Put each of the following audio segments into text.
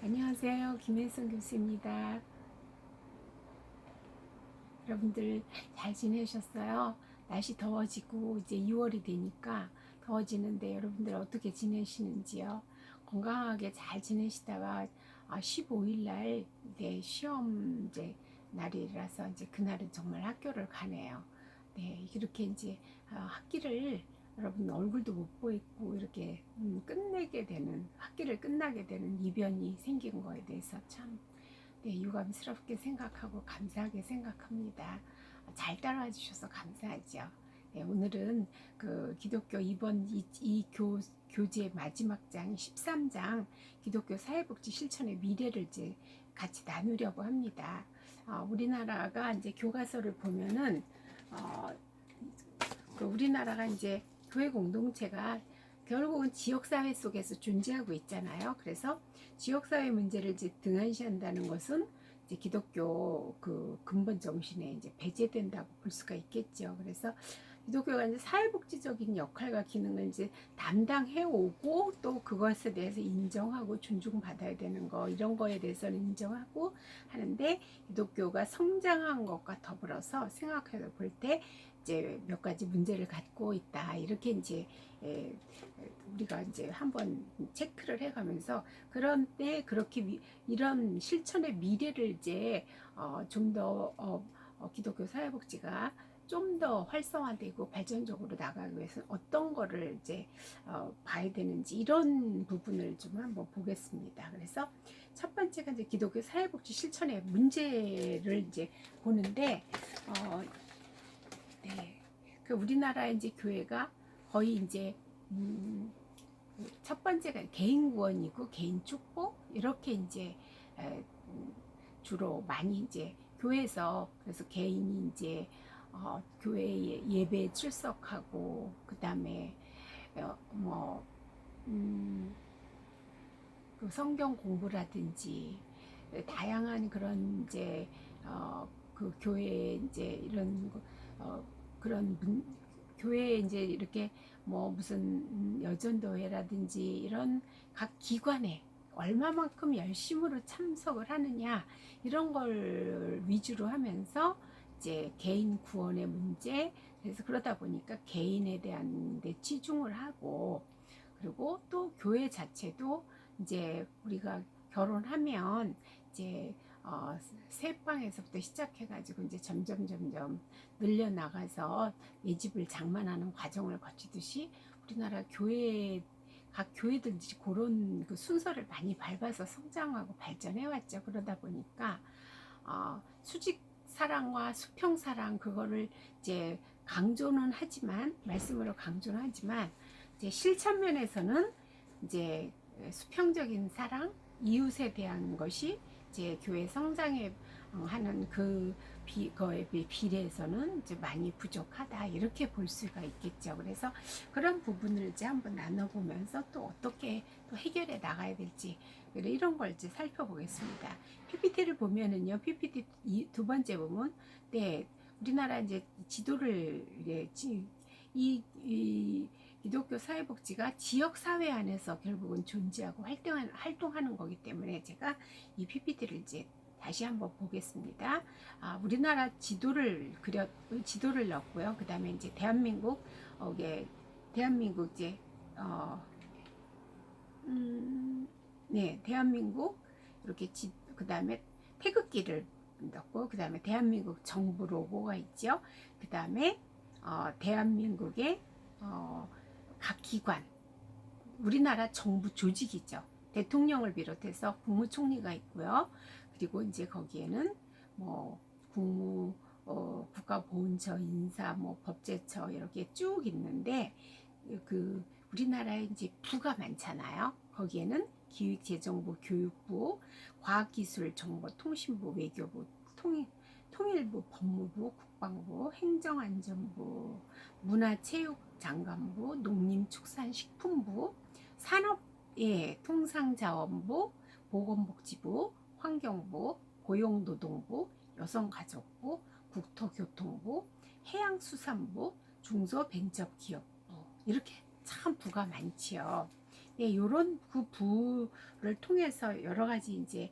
안녕하세요. 김혜성 교수입니다. 여러분들 잘 지내셨어요? 날씨 더워지고 이제 2월이 되니까 더워지는데 여러분들 어떻게 지내시는지요? 건강하게 잘 지내시다가 15일 날 시험 이제 날이라서 이제 그날은 정말 학교를 가네요. 네, 이렇게 이제 학기를 여러분 얼굴도 못 보이고 이렇게 끝내게 되는 학기를 끝나게 되는 이변이 생긴 거에 대해서 참 유감스럽게 생각하고 감사하게 생각합니다. 잘 따라와 주셔서 감사하죠. 네, 오늘은 그 기독교 이번 교재 마지막 장 13장 기독교 사회복지 실천의 미래를 이제 같이 나누려고 합니다. 우리나라가 이제 교과서를 보면은 어, 우리나라가 이제 교회 공동체가 결국은 지역사회 속에서 존재하고 있잖아요. 그래서 지역사회 문제를 이제 등한시한다는 것은 이제 기독교 그 근본 정신에 이제 배제된다고 볼 수가 있겠죠. 그래서 기독교가 이제 사회복지적인 역할과 기능을 이제 담당해 오고 또 그것에 대해서 인정하고 존중받아야 되는 거 이런 거에 대해서는 인정하고 하는데 기독교가 성장한 것과 더불어서 생각해 볼 때 이제 몇 가지 문제를 갖고 있다 이렇게 이제 우리가 이제 한번 체크를 해가면서 그런데 그렇게 이런 실천의 미래를 이제 좀 더 기독교 사회복지가 좀 더 활성화되고 발전적으로 나가기 위해서 어떤 거를 이제 봐야 되는지 이런 부분을 좀 한번 보겠습니다. 그래서 첫 번째가 이제 기독교 사회복지 실천의 문제를 이제 보는데 네. 그 우리나라 이제 교회가 거의 이제 첫 번째가 개인 구원이고 개인 축복 이렇게 이제 주로 많이 이제 교회에서 그래서 개인이 이제 교회에 예배에 출석하고 그 다음에 뭐 그 성경 공부라든지 다양한 그런 이제 그 교회 이제 이런 그런 교회에 이제 이렇게 뭐 무슨 여전도회라든지 이런 각 기관에 얼마만큼 열심으로 참석을 하느냐 이런 걸 위주로 하면서 이제 개인 구원의 문제 그래서 그러다 보니까 개인에 대한 데 치중을 하고 그리고 또 교회 자체도 이제 우리가 결혼하면 이제 새 방에서부터 시작해가지고 이제 점점 늘려나가서 내 집을 장만하는 과정을 거치듯이 우리나라 교회 각 교회들 그런 그 순서를 많이 밟아서 성장하고 발전해왔죠. 그러다 보니까 수직 사랑과 수평 사랑 그거를 이제 강조는 하지만 말씀으로 강조는 하지만 이제 실천 면에서는 이제 수평적인 사랑, 이웃에 대한 것이 이제 교회 성장에 하는 거에 비례해서는 이제 많이 부족하다 이렇게 볼 수가 있겠죠. 그래서 그런 부분을 이제 한번 나눠보면서 또 어떻게 또 해결해 나가야 될지 이런 걸 이제 살펴보겠습니다. PPT를 보면은요, PPT 두 번째 부분, 네, 우리나라 이제 지도를 이 기독교 사회복지가 지역 사회 안에서 결국은 존재하고 활동하는 거기 때문에 제가 이 PPT를 이제 다시 한번 보겠습니다. 우리나라 지도를 넣었고요. 그 다음에 이제 대한민국 대한민국 이제 네, 대한민국 이렇게 그 다음에 태극기를 넣고 그 다음에 대한민국 정부 로고가 있죠. 그 다음에 대한민국의 각 기관 우리나라 정부 조직이죠. 대통령을 비롯해서 국무총리가 있고요. 그리고 이제 거기에는 뭐 국무, 국가보훈처, 인사, 뭐 법제처 이렇게 쭉 있는데 그 우리나라에 이제 부가 많잖아요. 거기에는 기획재정부, 교육부, 과학기술정보통신부, 외교부, 통일부, 법무부, 국방부, 행정안전부, 문화체육장관부, 농림축산식품부, 산업 통상자원부, 보건복지부, 환경부, 고용노동부, 여성가족부, 국토교통부, 해양수산부, 중소벤처기업부 이렇게 참 부가 많지요. 네, 요런 그 부를 통해서 여러 가지 이제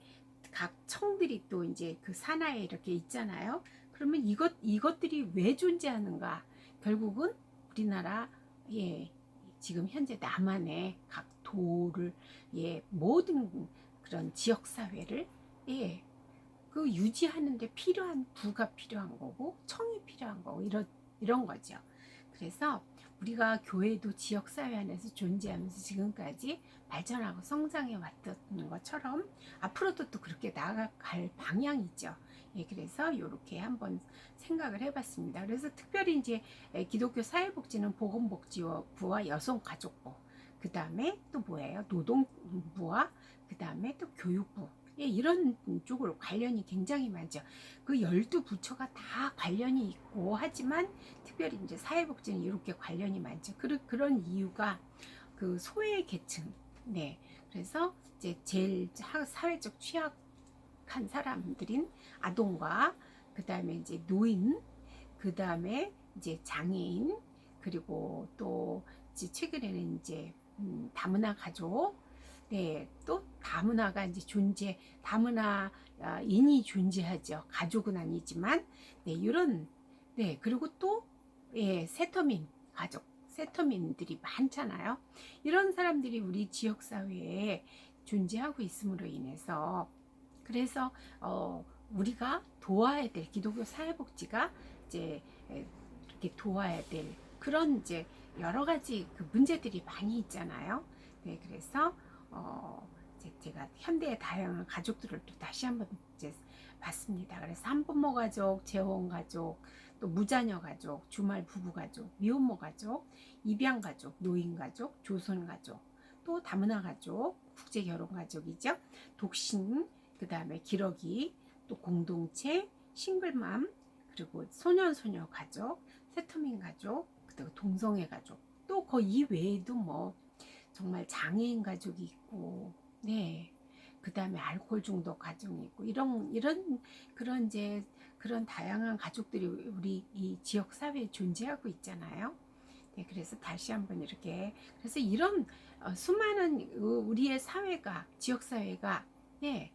각 청들이 또 이제 그 산하에 이렇게 있잖아요. 그러면 이것들이 왜 존재하는가? 결국은 우리나라, 예, 지금 현재 남한의 각 도를, 예, 모든 그런 지역 사회를, 예, 그 유지하는데 필요한 부가 필요한 거고 청이 필요한 거고 이런 거죠. 그래서 우리가 교회도 지역 사회 안에서 존재하면서 지금까지 발전하고 성장해 왔던 것처럼 앞으로도 또 그렇게 나아갈 방향이죠. 예, 그래서 이렇게 한번 생각을 해봤습니다. 그래서 특별히 이제 기독교 사회복지는 보건복지부와 여성가족부, 그 다음에 또 뭐예요? 노동부와 그 다음에 또 교육부. 예, 이런 쪽으로 관련이 굉장히 많죠. 그 12부처가 다 관련이 있고 하지만 특별히 이제 사회복지는 이렇게 관련이 많죠. 그런 이유가 그 소외 계층, 네, 그래서 이제 제일 사회적 취약한 사람들인 아동과 그 다음에 이제 노인, 그 다음에 이제 장애인, 그리고 또 이제 최근에는 이제 다문화 가족, 네, 또 다문화가 이제 다문화인이 존재하죠. 가족은 아니지만, 네, 이런, 네, 그리고 또, 예, 세터민 가족, 세터민들이 많잖아요. 이런 사람들이 우리 지역 사회에 존재하고 있음으로 인해서, 그래서 우리가 도와야 될 기독교 사회복지가 이제 이렇게 도와야 될 그런 이제 여러 가지 그 문제들이 많이 있잖아요. 네, 그래서 제가 현대의 다양한 가족들을 또 다시 한번 이제 봤습니다. 그래서 한부모 가족, 재혼 가족, 또 무자녀 가족, 주말 부부 가족, 미혼모 가족, 입양 가족, 노인 가족, 조선 가족, 또 다문화 가족, 국제 결혼 가족이죠. 독신, 그 다음에 기러기, 또 공동체, 싱글맘, 그리고 소년소녀 가족, 세터민 가족, 그리고 동성애 가족, 또 그 이외에도 뭐 정말 장애인 가족이 있고, 네, 그 다음에 알코올 중독 가정이 있고 이런 그런 이제 그런 다양한 가족들이 우리 이 지역 사회에 존재하고 있잖아요. 네, 그래서 다시 한번 이렇게 그래서 이런 수많은 우리의 사회가 지역 사회가, 네,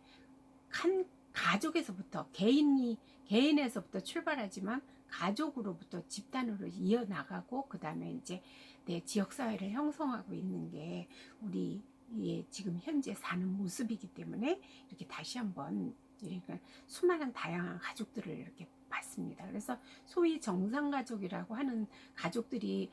한 가족에서부터 개인에서부터 출발하지만 가족으로부터 집단으로 이어나가고 그 다음에 이제 내 지역 사회를 형성하고 있는 게 우리 지금 현재 사는 모습이기 때문에 이렇게 다시 한번 이렇게 수많은 다양한 가족들을 이렇게 봤습니다. 그래서 소위 정상가족이라고 하는 가족들이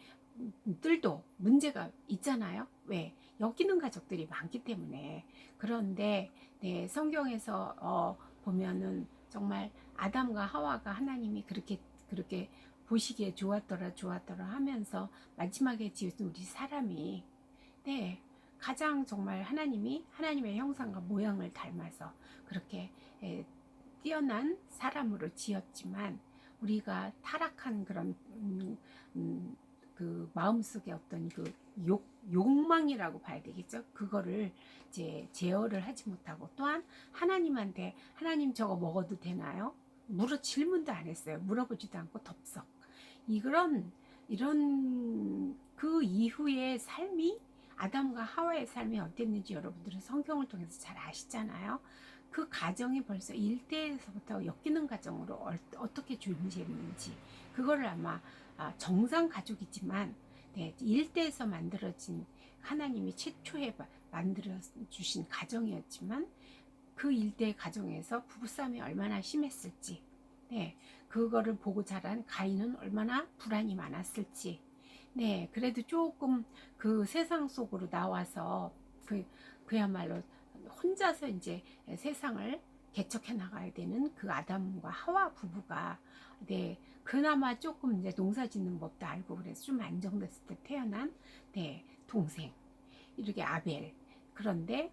들도 문제가 있잖아요. 왜? 엮이는 가족들이 많기 때문에. 그런데 네, 성경에서 보면은 정말 아담과 하와가 하나님이 그렇게 보시기에 좋았더라 하면서 마지막에 지으신 우리 사람이, 네, 가장 정말 하나님의 형상과 모양을 닮아서 그렇게 뛰어난 사람으로 지었지만 우리가 타락한 그런 그 마음속에 어떤 그 욕망이라고 봐야 되겠죠. 그거를 이제 제어를 하지 못하고 또한 하나님한테 하나님 저거 먹어도 되나요? 질문도 안 했어요. 물어보지도 않고 덥석. 이런 그 이후의 삶이 아담과 하와의 삶이 어땠는지 여러분들은 성경을 통해서 잘 아시잖아요. 그 가정이 벌써 일대에서부터 엮이는 가정으로 어떻게 존재했는지 그거를 아마 정상 가족이지만, 네, 일대에서 만들어진 하나님이 최초에 만들어 주신 가정이었지만 그 일대 가정에서 부부싸움이 얼마나 심했을지, 네, 그거를 보고 자란 가인은 얼마나 불안이 많았을지, 네, 그래도 조금 그 세상 속으로 나와서 그야말로 혼자서 이제 세상을 개척해 나가야 되는 그 아담과 하와 부부가, 네, 그나마 조금 이제 농사 짓는 법도 알고 그래서 좀 안정됐을 때 태어난, 네, 동생 이렇게 아벨. 그런데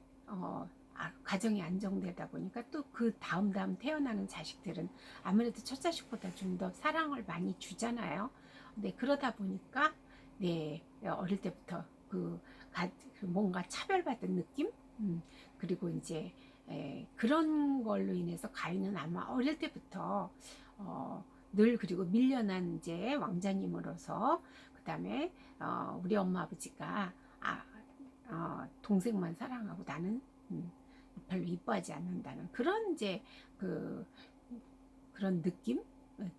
가정이 안정되다 보니까 또 그 다음 태어나는 자식들은 아무래도 첫 자식보다 좀 더 사랑을 많이 주잖아요. 네, 그러다 보니까 네, 어릴 때부터 그 뭔가 차별받은 느낌? 그리고 이제 그런 걸로 인해서 가인은 아마 어릴 때부터 늘 그리고 밀려난 이제 왕자님으로서 그 다음에 우리 엄마 아버지가 동생만 사랑하고 나는 별로 이뻐하지 않는다는 그런 이제 그 그런 느낌?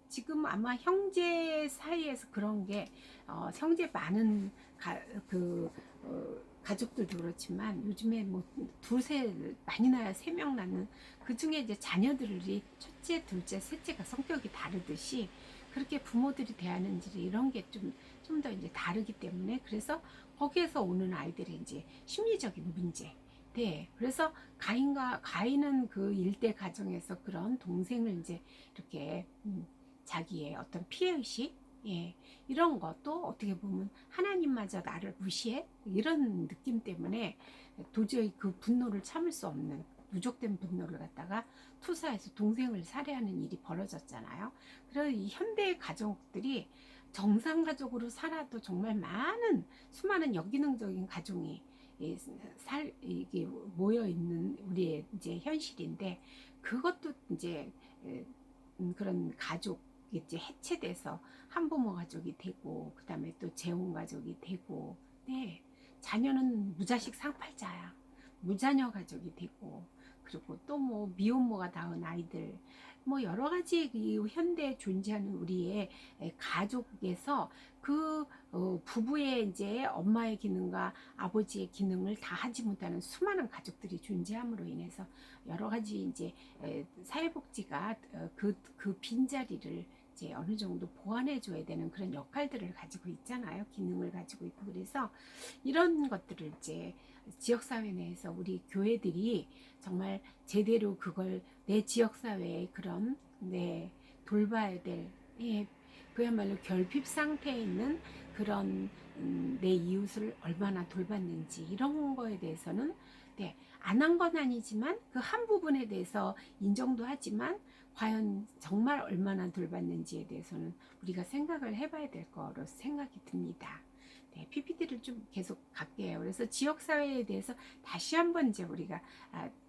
지금 아마 형제 사이에서 그런 게 형제 많은 그 가족들도 그렇지만 요즘에 뭐 두세 많이 나야 3명 낳는 그 중에 이제 자녀들이 첫째, 둘째, 셋째가 성격이 다르듯이 그렇게 부모들이 대하는지 이런 게 좀 더 이제 다르기 때문에 그래서 거기에서 오는 아이들의 이제 심리적인 문제. 네, 그래서 가인은 그 일대 가정에서 그런 동생을 이제 이렇게 자기의 어떤 피해의식, 예, 이런 것도 어떻게 보면 하나님마저 나를 무시해? 이런 느낌 때문에 도저히 그 분노를 참을 수 없는 누적된 분노를 갖다가 투사해서 동생을 살해하는 일이 벌어졌잖아요. 그래서 이 현대의 가족들이 정상 가족으로 살아도 정말 수많은 역기능적인 가정이 이게 모여 있는 우리의 이제 현실인데 그것도 이제 그런 가족 이제 해체돼서 한부모 가족이 되고 그다음에 또 재혼 가족이 되고 네 자녀는 무자식 상팔자야 무자녀 가족이 되고 그리고 또 뭐 미혼모가 낳은 아이들 뭐 여러 가지 이 현대에 존재하는 우리의 가족에서 그 부부의 이제 엄마의 기능과 아버지의 기능을 다 하지 못하는 수많은 가족들이 존재함으로 인해서 여러 가지 이제 사회복지가 그 빈자리를 이제 어느 정도 보완해 줘야 되는 그런 역할들을 가지고 있잖아요. 기능을 가지고 있고 그래서 이런 것들을 이제 지역사회 내에서 우리 교회들이 정말 제대로 그걸 내 지역사회의 그런 돌봐야 될 예, 그야말로 결핍 상태에 있는 그런 내 이웃을 얼마나 돌봤는지 이런 거에 대해서는 안 한 건 아니지만 그 한 부분에 대해서 인정도 하지만 과연 정말 얼마나 돌봤는지에 대해서는 우리가 생각을 해봐야 될 거로 생각이 듭니다. 네, PPT를 좀 계속 갈게요. 그래서 지역사회에 대해서 다시 한번 이제 우리가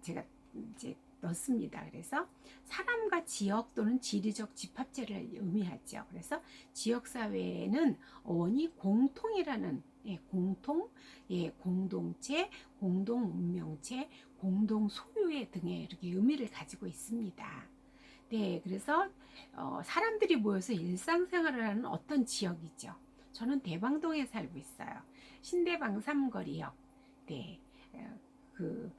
제가 이제 넣습니다. 그래서 사람과 지역 또는 지리적 집합체를 의미하죠. 그래서 지역사회에는 어원이 공통이라는 공통, 공동체, 공동 운명체, 공동 소유의 등의 이렇게 의미를 가지고 있습니다. 네, 그래서 사람들이 모여서 일상생활을 하는 어떤 지역이죠. 저는 대방동에 살고 있어요. 신대방 삼거리역. 네, 그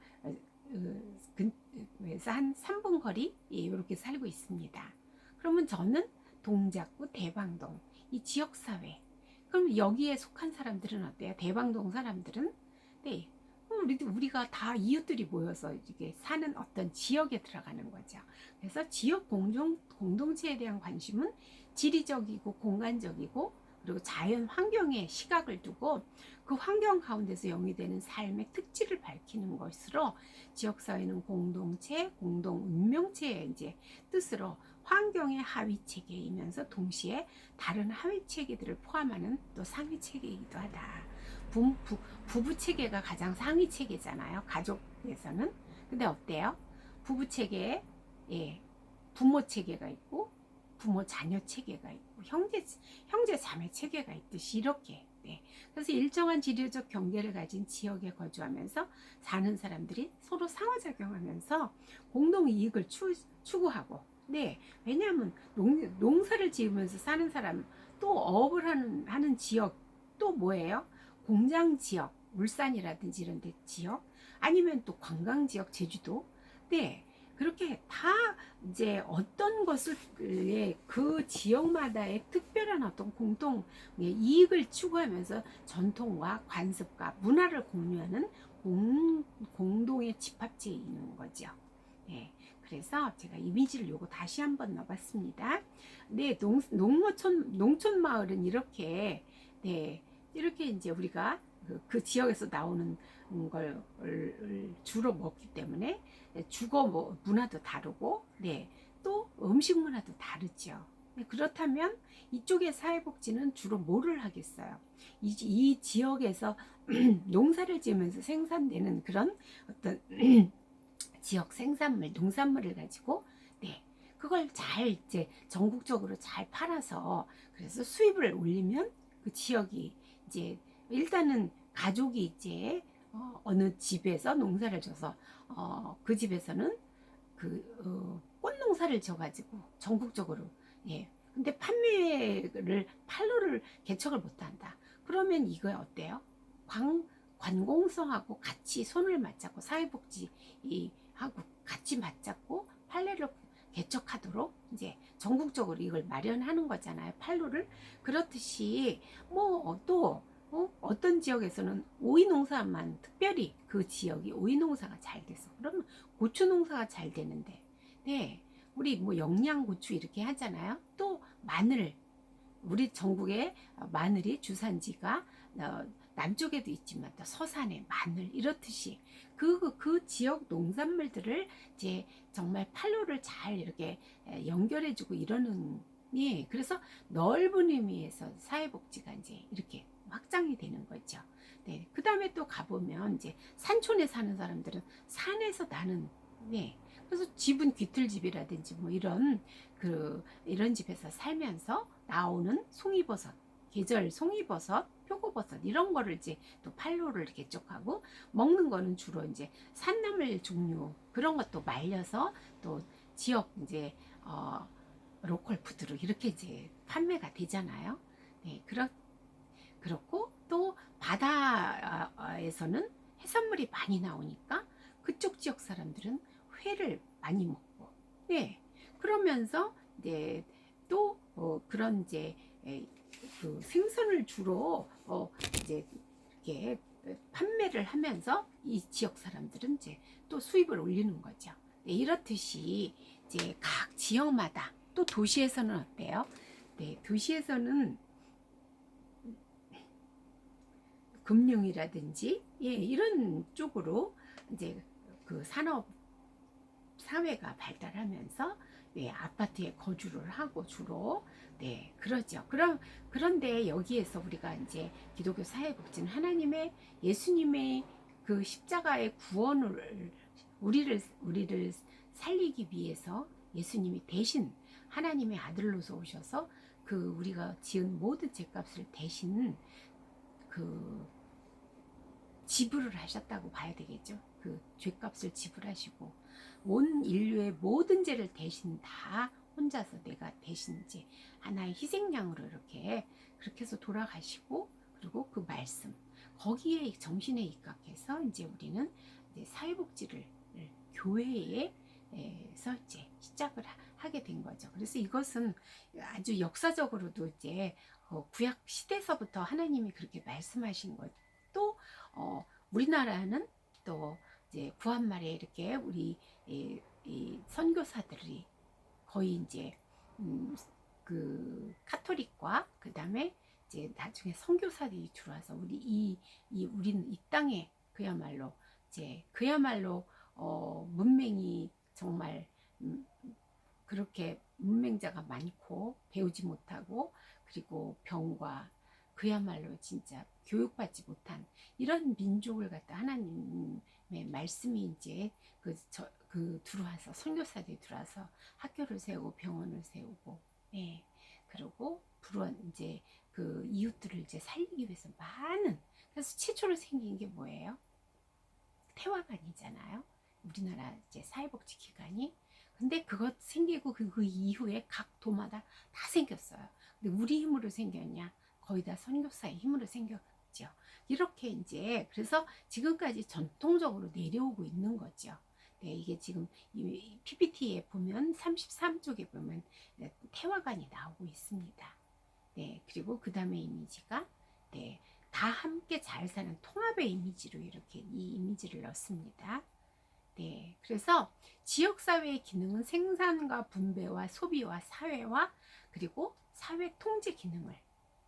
그래서 한 3분 거리 이렇게 살고 있습니다. 그러면 저는 동작구 대방동 이 지역사회. 그럼 여기에 속한 사람들은 어때요? 대방동 사람들은 네, 우리가 다 이웃들이 모여서 이렇게 사는 어떤 지역에 들어가는 거죠. 그래서 지역 공동체에 대한 관심은 지리적이고 공간적이고 그리고 자연 환경에 시각을 두고 그 환경 가운데서 영위되는 삶의 특질을 밝히는 것으로 지역사회는 공동체, 공동 운명체의 이제 뜻으로 환경의 하위 체계이면서 동시에 다른 하위 체계들을 포함하는 또 상위 체계이기도 하다. 부부 체계가 가장 상위 체계잖아요. 가족에서는. 근데 어때요? 부부 체계에 부모 체계가 있고 부모 자녀 체계가 있고 형제 자매 체계가 있듯이 이렇게 그래서 일정한 지리적 경계를 가진 지역에 거주하면서 사는 사람들이 서로 상호작용하면서 공동 이익을 추구하고 왜냐하면 농사를 지으면서 사는 사람 또 어업을 하는 지역 또 뭐예요? 공장 지역, 울산이라든지 이런 데 지역 아니면 또 관광 지역 제주도 그렇게 다 이제 어떤 것을 그 지역마다의 특별한 어떤 공통 이익을 추구하면서 전통과 관습과 문화를 공유하는 공동의 집합체에 있는 거죠. 그래서 제가 이미지를 요거 다시 한번 넣어봤습니다. 농촌 마을은 이렇게 이렇게 이제 우리가 그 지역에서 나오는 걸 주로 먹기 때문에 주거 문화도 다르고 또 음식 문화도 다르죠. 그렇다면 이쪽의 사회복지는 주로 뭐를 하겠어요? 이 지역에서 농사를 지으면서 생산되는 그런 어떤 지역 생산물, 농산물을 가지고 그걸 잘 이제 전국적으로 잘 팔아서 그래서 수입을 올리면 그 지역이 이제 일단은 가족이 이제 어느 집에서 농사를 져서 그 집에서는 꽃 농사를 져가지고 전국적으로, 예. 근데 판매를 판로를 개척을 못한다. 그러면 이거 어때요? 관공서하고 같이 손을 맞잡고 사회복지 하고 같이 맞잡고 판례를 개척하도록 이제 전국적으로 이걸 마련하는 거잖아요. 판로를. 그렇듯이 또 어떤 지역에서는 오이 농사만 특별히 그 지역이 오이 농사가 잘 돼서 그러면 고추 농사가 잘 되는데, 네, 우리 뭐 영양고추 이렇게 하잖아요. 또 마늘, 우리 전국에 마늘이 주산지가 남쪽에도 있지만 또 서산에 마늘 이렇듯이 그 지역 농산물들을 이제 정말 판로를 잘 이렇게 연결해주고 이러는, 예, 그래서 넓은 의미에서 사회복지가 이제 이렇게 확장이 되는 거죠. 네, 그 다음에 또 가보면 이제 산촌에 사는 사람들은 산에서 나는, 네, 그래서 집은 귀틀집이라든지 뭐 이런 집에서 살면서 나오는 송이버섯, 계절 송이버섯, 표고버섯 이런 거를 이제 또 판로를 개척하고 먹는 거는 주로 이제 산나물 종류 그런 것도 말려서 또 지역 이제 로컬 푸드로 이렇게 이제 판매가 되잖아요. 네, 그렇고 또 바다에서는 해산물이 많이 나오니까 그쪽 지역 사람들은 회를 많이 먹고, 네, 그러면서 이제 또 그런 이제 그 생선을 주로 이제 이렇게 판매를 하면서 이 지역 사람들은 이제 또 수입을 올리는 거죠. 네, 이렇듯이 이제 각 지역마다 또 도시에서는 어때요? 네, 도시에서는 금융이라든지, 예, 이런 쪽으로 이제 그 산업 사회가 발달하면서, 네, 아파트에 거주를 하고 주로, 네, 그러죠. 그런데 여기에서 우리가 이제 기독교 사회복지는 하나님의 예수님의 그 십자가의 구원을 우리를 살리기 위해서 예수님이 대신 하나님의 아들로서 오셔서 그 우리가 지은 모든 죄값을 대신 그 지불을 하셨다고 봐야 되겠죠. 그 죄값을 지불하시고 온 인류의 모든 죄를 대신 다 혼자서 내가 대신 이제 하나의 희생양으로 이렇게 그렇게 해서 돌아가시고, 그리고 그 말씀 거기에 정신에 입각해서 이제 우리는 이제 사회복지를 교회에서 이제 시작을 하게 된 거죠. 그래서 이것은 아주 역사적으로도 이제 구약 시대서부터 하나님이 그렇게 말씀하신 것. 또 우리나라는 또 이제 구한말에 이렇게 우리 이 선교사들이 거의 이제 그 카톨릭과 그 다음에 이제 나중에 선교사들이 들어와서 우리는 이 땅에 그야말로 문맹이 정말 그렇게 문맹자가 많고 배우지 못하고 그리고 병과 그야말로 진짜 교육받지 못한 이런 민족을 갖다 하나님의 말씀이 이제 들어와서 선교사들이 들어와서 학교를 세우고 병원을 세우고, 네, 그리고 이제 그 이웃들을 이제 살리기 위해서 그래서 최초로 생긴 게 뭐예요? 태화관이잖아요. 우리나라 이제 사회복지 기관이. 근데 그것 생기고 그 이후에 각 도마다 다 생겼어요. 근데 우리 힘으로 생겼냐? 거의 다 선교사의 힘으로 생겼죠. 이렇게 이제 그래서 지금까지 전통적으로 내려오고 있는 거죠. 네, 이게 지금 이 PPT에 보면 33쪽에 보면 태화관이 나오고 있습니다. 네, 그리고 그 다음에 이미지가, 네, 다 함께 잘 사는 통합의 이미지로 이렇게 이 이미지를 넣습니다. 네, 그래서 지역사회의 기능은 생산과 분배와 소비와 사회와 그리고 사회 통제 기능을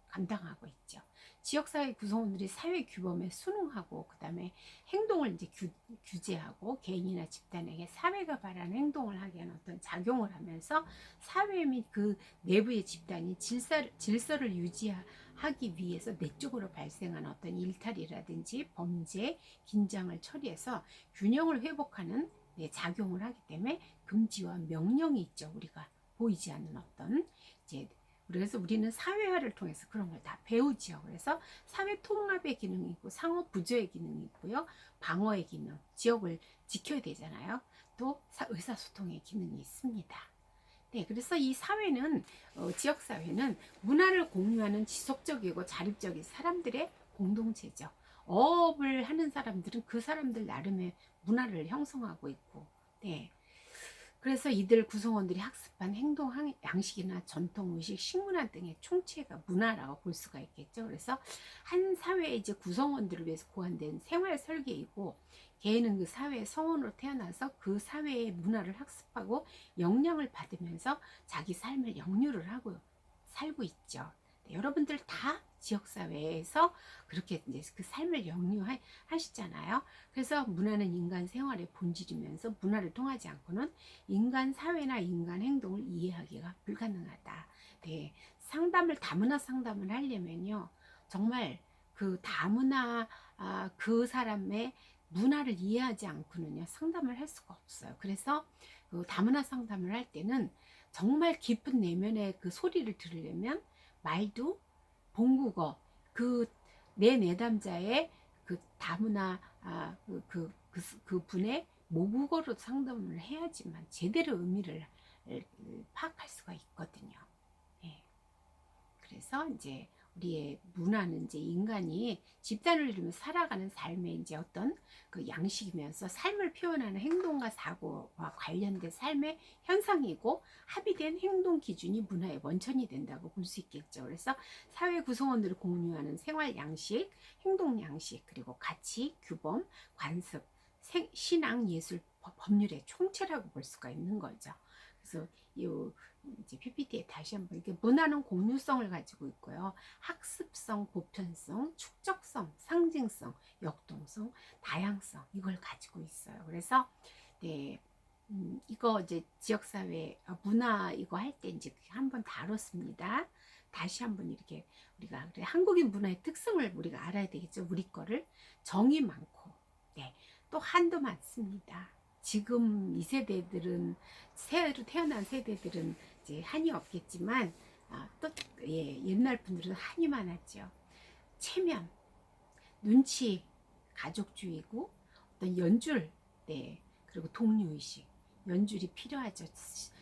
감당하고 있죠. 지역사회 구성원들이 사회 규범에 순응하고 그 다음에 행동을 이제 규제하고 개인이나 집단에게 사회가 바라는 행동을 하게 하는 어떤 작용을 하면서 사회 및 그 내부의 집단이 질서를 유지하기 위해서 내적으로 발생하는 어떤 일탈이라든지 범죄, 긴장을 처리해서 균형을 회복하는 작용을 하기 때문에 금지와 명령이 있죠. 우리가 보이지 않는 어떤 이제 그래서 우리는 사회화를 통해서 그런 걸 다 배우지요. 그래서 사회 통합의 기능이 있고 상호 부조의 기능이 있고요. 방어의 기능, 지역을 지켜야 되잖아요. 또 의사소통의 기능이 있습니다. 네, 그래서 이 사회는 지역 사회는 문화를 공유하는 지속적이고 자립적인 사람들의 공동체죠. 어업을 하는 사람들은 그 사람들 나름의 문화를 형성하고 있고, 네. 그래서 이들 구성원들이 학습한 행동 양식이나 전통 의식, 식문화 등의 총체가 문화라고 볼 수가 있겠죠. 그래서 한 사회의 이제 구성원들을 위해서 고안된 생활 설계이고, 개인은 그 사회의 성원으로 태어나서 그 사회의 문화를 학습하고 영향을 받으면서 자기 삶을 영유를 하고 살고 있죠. 네, 여러분들 다 지역사회에서 그렇게 이제 그 삶을 영유하시잖아요. 그래서 문화는 인간 생활의 본질이면서 문화를 통하지 않고는 인간 사회나 인간 행동을 이해하기가 불가능하다. 네, 다문화 상담을 하려면요, 정말 그 다문화 그 사람의 문화를 이해하지 않고는요 상담을 할 수가 없어요. 그래서 그 다문화 상담을 할 때는 정말 깊은 내면의 그 소리를 들으려면 말도 본국어 그 내 내담자의 그 다문화 그 분의 모국어로 상담을 해야지만 제대로 의미를 파악할 수가 있거든요. 예. 그래서 이제 우리의 문화는 이제 인간이 집단을 이루며 살아가는 삶의 이제 어떤 그 양식이면서 삶을 표현하는 행동과 사고와 관련된 삶의 현상이고 합의된 행동 기준이 문화의 원천이 된다고 볼 수 있겠죠. 그래서 사회 구성원들을 공유하는 생활 양식, 행동 양식, 그리고 가치, 규범, 관습, 신앙, 예술, 법률의 총체라고 볼 수가 있는 거죠. 그래서 이 이제 PPT에 다시 한번 이게 문화는 공유성을 가지고 있고요. 학습성, 보편성, 축적성, 상징성, 역동성, 다양성 이걸 가지고 있어요. 그래서 네, 이거 이제 지역사회 문화 이거 할 때 이제 한번 다뤘습니다. 다시 한번 이렇게 우리가 한국인 문화의 특성을 우리가 알아야 되겠죠. 우리 거를 정이 많고, 네, 또 한도 많습니다. 지금 이 세대들은 새로 태어난 세대들은 이제 한이 없겠지만 또 예, 옛날 분들은 한이 많았죠. 체면, 눈치, 가족주의고 어떤 연줄, 네, 그리고 동료의식, 연줄이 필요하죠.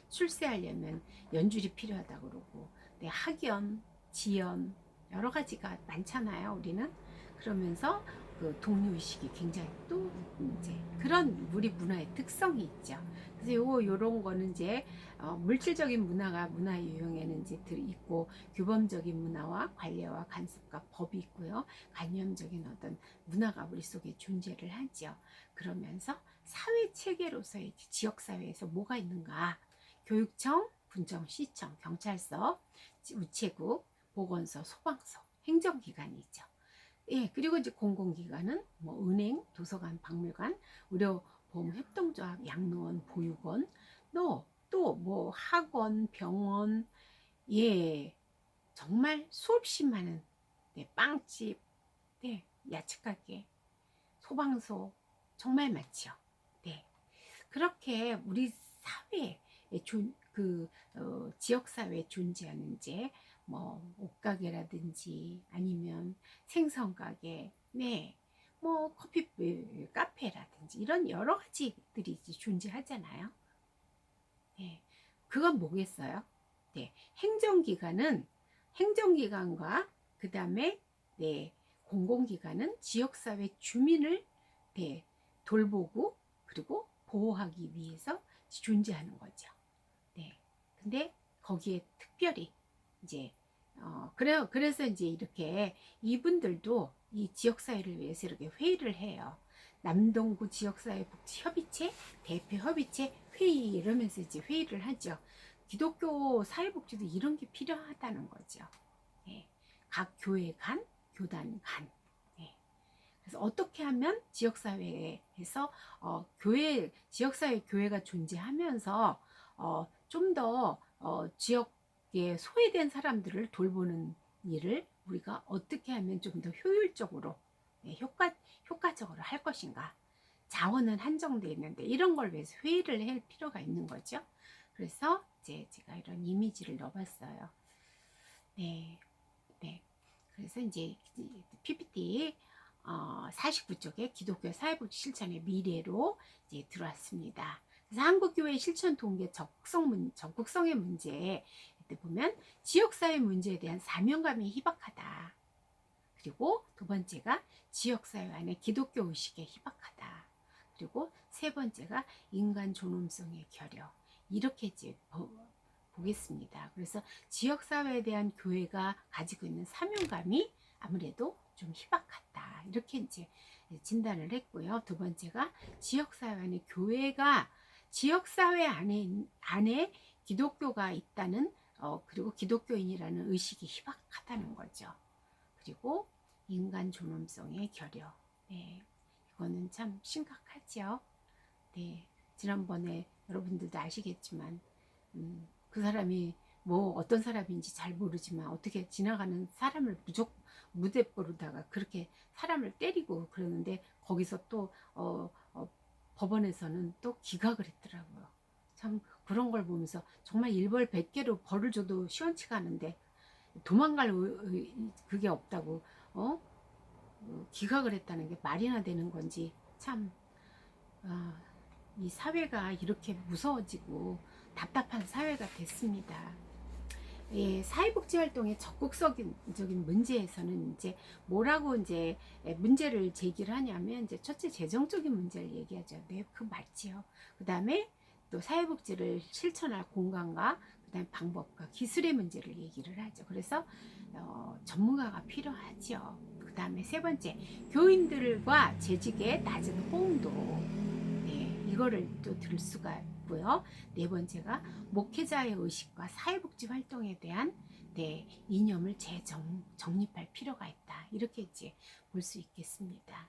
출세하려면 연줄이 필요하다고 그러고, 네, 학연, 지연 여러 가지가 많잖아요. 우리는 그러면서 그 동료의식이 굉장히 또 이제 그런 우리 문화의 특성이 있죠. 그래서 요런 거는 이제 물질적인 문화가 문화의 유형에는 이제 있고 규범적인 문화와 관례와 간섭과 법이 있고요. 관념적인 어떤 문화가 우리 속에 존재를 하죠. 그러면서 사회 체계로서의 지역 사회에서 뭐가 있는가? 교육청, 군청, 시청, 경찰서, 우체국, 보건소, 소방서, 행정기관이죠. 예, 그리고 이제 공공기관은 뭐 은행, 도서관, 박물관, 의료보험협동조합, 양로원, 보육원, 또 뭐 학원, 병원, 예, 정말 수없이 많은 네, 빵집, 네, 야채가게, 소방서 정말 많죠. 네, 그렇게 우리 사회에 지역 사회에 존재하는 이제 뭐 옷가게라든지 아니면 생선가게, 네, 뭐 커피 카페라든지 이런 여러 가지들이 이제 존재하잖아요. 네, 그건 뭐겠어요? 네, 행정기관과 그 다음에 네, 공공기관은 지역사회 주민을 네, 돌보고 그리고 보호하기 위해서 존재하는 거죠. 네, 근데 거기에 특별히 이제 그래서 이제 이렇게 이분들도 이 지역사회를 위해서 이렇게 회의를 해요. 남동구 지역사회복지협의체 대표협의체 회의 이러면서 이제 회의를 하죠. 기독교 사회복지도 이런 게 필요하다는 거죠. 네. 각 교회 간, 교단 간. 네. 그래서 어떻게 하면 지역사회에서 지역사회 교회가 존재하면서 좀 더 지역에 소외된 사람들을 돌보는 일을 우리가 어떻게 하면 좀 더 효율적으로 네, 효과적으로 할 것인가. 자원은 한정되어 있는데 이런 걸 위해서 회의를 할 필요가 있는 거죠. 그래서 이제 제가 이런 이미지를 넣어봤어요. 네, 네. 그래서 이제 PPT 49쪽에 기독교 사회복지 실천의 미래로 이제 들어왔습니다. 그래서 한국교회 실천 동기의 적극성의 문제 이때 보면 지역사회 문제에 대한 사명감이 희박하다. 그리고 두 번째가 지역사회 안에 기독교 의식에 희박하다. 그리고 세 번째가 인간 존엄성의 결여. 이렇게 이제 보겠습니다. 그래서 지역사회에 대한 교회가 가지고 있는 사명감이 아무래도 좀 희박하다. 이렇게 이제 진단을 했고요. 두 번째가 지역사회 안에 교회가 지역사회 안에 기독교가 있다는 그리고 기독교인이라는 의식이 희박하다는 거죠. 그리고 인간 존엄성의 결여. 네, 이거는 참 심각하죠. 네, 지난번에 여러분들도 아시겠지만 그 사람이 뭐 어떤 사람인지 잘 모르지만 어떻게 지나가는 사람을 무대뽀로다가 그렇게 사람을 때리고 그러는데 거기서 또 법원에서는 또 기각을 했더라고요. 참 그런 걸 보면서 정말 일벌 100개로 벌을 줘도 시원치가 않은데 도망갈 그게 없다고 기각을 했다는 게 말이나 되는 건지 참 이 사회가 이렇게 무서워지고 답답한 사회가 됐습니다. 예, 사회복지 활동의 적극적인 문제에서는 이제 뭐라고 이제 문제를 제기를 하냐면 이제 첫째 재정적인 문제를 얘기하죠. 네, 그 맞지요. 그 다음에 또 사회복지를 실천할 공간과 그다음 방법과 기술의 문제를 얘기를 하죠. 그래서 전문가가 필요하죠. 그 다음에 세 번째 교인들과 재직의 낮은 호응도 이거를 또 들 수가 있고요. 네 번째가 목회자의 의식과 사회복지 활동에 대한 이념을 재정립할 필요가 있다. 이렇게 이제 볼 수 있겠습니다.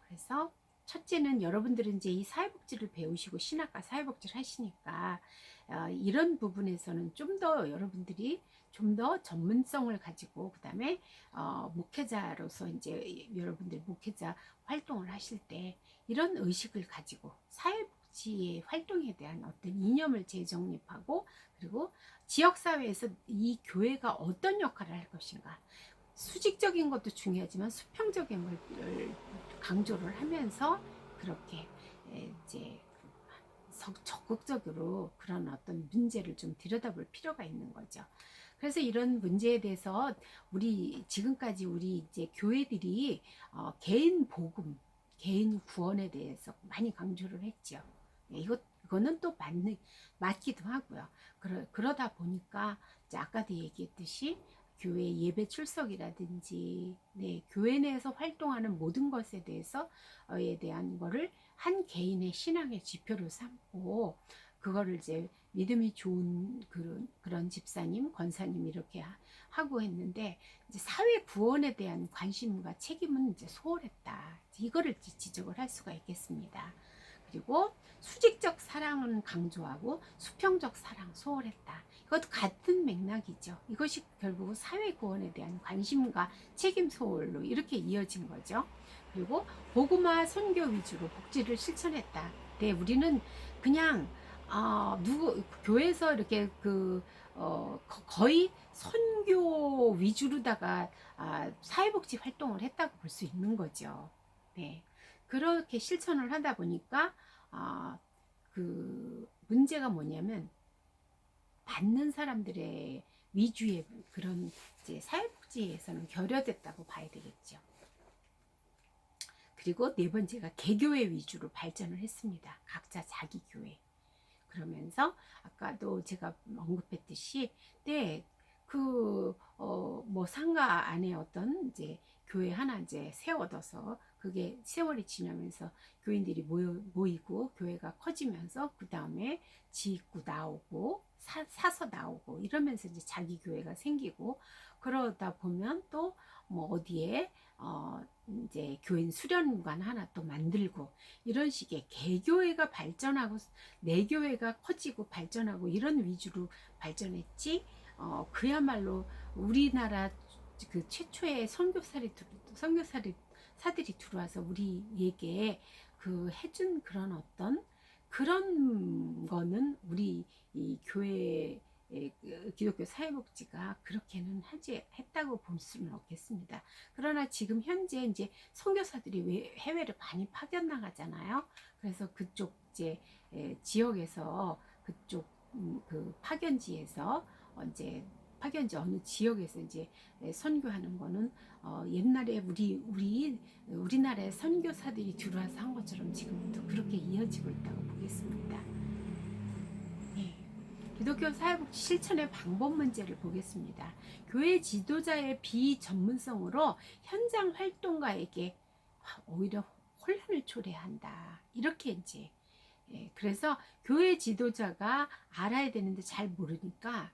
그래서 첫째는 여러분들은 이제 이 사회복지를 배우시고 신학과 사회복지를 하시니까 이런 부분에서는 좀 더 여러분들이 좀 더 전문성을 가지고 그 다음에 목회자로서 이제 여러분들 목회자 활동을 하실 때 이런 의식을 가지고 사회복지의 활동에 대한 어떤 이념을 재정립하고 그리고 지역사회에서 이 교회가 어떤 역할을 할 것인가 수직적인 것도 중요하지만 수평적인 걸 강조를 하면서 그렇게 이제 적극적으로 그런 어떤 문제를 좀 들여다볼 필요가 있는 거죠. 그래서 이런 문제에 대해서 지금까지 우리 이제 교회들이 개인 복음, 개인 구원에 대해서 많이 강조를 했죠. 이거는 또 맞기도 하고요. 그러다 보니까 이제 아까도 얘기했듯이 교회 예배 출석이라든지 교회 내에서 활동하는 모든 것에 대해서에 대한 거를 한 개인의 신앙의 지표로 삼고 그거를 이제 믿음이 좋은 그런 집사님, 권사님 이렇게 하고 했는데 이제 사회 구원에 대한 관심과 책임은 이제 소홀했다. 이거를 지적을 할 수가 있겠습니다. 그리고 수직적 사랑은 강조하고 수평적 사랑 소홀했다. 이것도 같은 맥락이죠. 이것이 결국 사회 구원에 대한 관심과 책임 소홀로 이렇게 이어진 거죠. 그리고 복음화 선교 위주로 복지를 실천했다. 네, 우리는 그냥 교회에서 이렇게 거의 선교 위주로다가 사회복지 활동을 했다고 볼 수 있는 거죠. 네, 그렇게 실천을 하다 보니까 그 문제가 뭐냐면 받는 사람들의 위주의 그런 이제 사회복지에서는 결여됐다고 봐야 되겠죠. 그리고 네 번째가 개교회 위주로 발전을 했습니다. 각자 자기 교회. 그러면서 아까도 제가 언급했듯이 뭐 상가 안에 어떤 이제 교회 하나 이제 세워둬서 그게 세월이 지나면서 교인들이 모이고 교회가 커지면서 그 다음에 짓고 나오고 사서 나오고 이러면서 이제 자기 교회가 생기고 그러다 보면 또 뭐 어디에 이제 교인 수련관 하나 또 만들고 이런 식의 개교회가 발전하고 내교회가 커지고 발전하고 이런 위주로 발전했지 그야말로 우리나라 그 최초의 선교사들이 들어와서 우리에게 그 해준 그런 어떤 그런 거는 우리 이 교회 기독교 사회복지가 그렇게는 했다고 볼 수는 없겠습니다. 그러나 지금 현재 이제 선교사들이 해외를 많이 파견 나가잖아요. 그래서 그쪽 이제 지역에서 그쪽 그 파견지에서 이제 파견지 어느 지역에서 이제 선교하는 거는 옛날에 우리나라의 선교사들이 들어와서 한 것처럼 지금도 그렇게 이어지고 있다고 보겠습니다. 예. 기독교 사회복지 실천의 방법 문제를 보겠습니다. 교회 지도자의 비전문성으로 현장 활동가에게 오히려 혼란을 초래한다. 이렇게 이제 그래서 교회 지도자가 알아야 되는데 잘 모르니까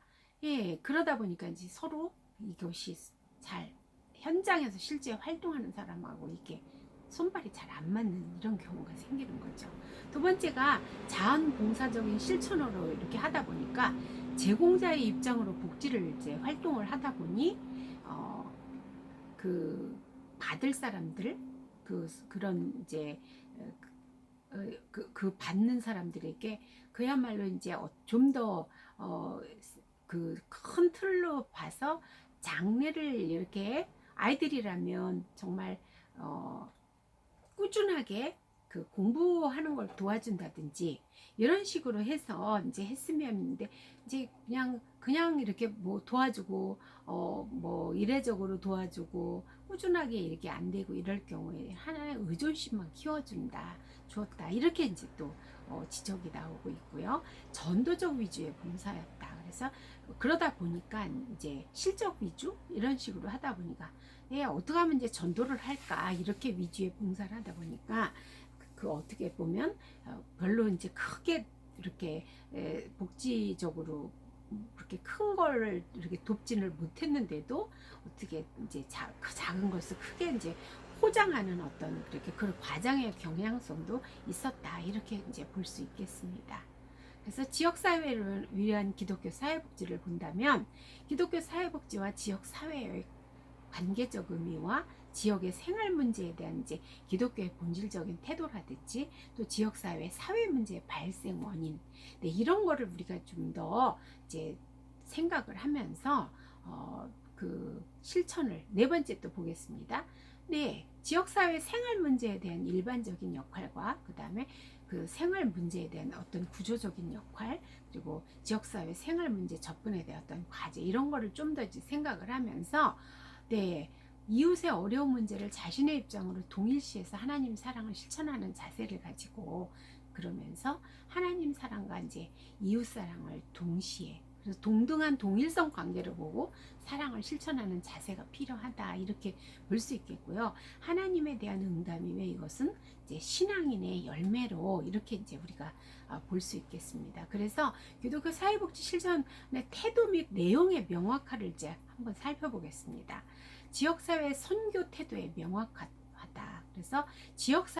그러다 보니까 이제 서로 이것이 잘 현장에서 실제 활동하는 사람하고 이게 손발이 잘 안 맞는 이런 경우가 생기는 거죠. 두 번째가 자원봉사적인 실천으로 이렇게 하다 보니까 제공자의 입장으로 복지를 이제 활동을 하다 보니 그 받을 사람들 그런 이제 그 받는 사람들에게 그야말로 이제 좀 더 그 큰 틀로 봐서 장래를 이렇게 아이들이라면 정말 꾸준하게 그 공부하는 걸 도와준다든지 이런 식으로 해서 이제 했으면 이제 그냥 이렇게 뭐 도와주고 뭐 이례적으로 도와주고 꾸준하게 이렇게 안 되고 이럴 경우에 하나의 의존심만 키워준다 주었다 이렇게 이제 또 지적이 나오고 있고요. 전도적 위주의 봉사였다. 그래서 그러다 보니까 이제 실적 위주 이런 식으로 하다 보니까 어떻게 하면 이제 전도를 할까 이렇게 위주의 봉사를 하다 보니까 그 어떻게 보면 별로 이제 크게 이렇게 복지적으로 그렇게 큰 거를 이렇게 돕지를 못했는데도 어떻게 이제 작은 것을 크게 이제 포장하는 어떤 그렇게 그 과장의 경향성도 있었다 이렇게 이제 볼 수 있겠습니다. 그래서 지역사회를 위한 기독교 사회복지를 본다면 기독교 사회복지와 지역사회의 관계적 의미와 지역의 생활 문제에 대한 이제 기독교의 본질적인 태도라든지 또 지역사회 사회 문제의 발생 원인 이런 거를 우리가 좀 더 이제 생각을 하면서 그 실천을 네 번째 또 보겠습니다. 지역사회 생활 문제에 대한 일반적인 역할과 그 다음에 그 생활 문제에 대한 어떤 구조적인 역할 그리고 지역사회 생활 문제 접근에 대한 어떤 과제 이런 거를 좀 더 생각을 하면서 이웃의 어려운 문제를 자신의 입장으로 동일시해서 하나님 사랑을 실천하는 자세를 가지고 그러면서 하나님 사랑과 이제 이웃 사랑을 동시에 그래서 동등한 동일성 관계를 보고 사랑을 실천하는 자세가 필요하다 이렇게 볼 수 있겠고요. 하나님에 대한 응답이 왜 이것은 이제 신앙인의 열매로 이렇게 이제 우리가 볼 수 있겠습니다. 그래서 기독교 사회복지 실천의 태도 및 내용의 명확화를 이제 한번 살펴보겠습니다. 지역사회 선교 태도의 명확하다. 그래서 지역사회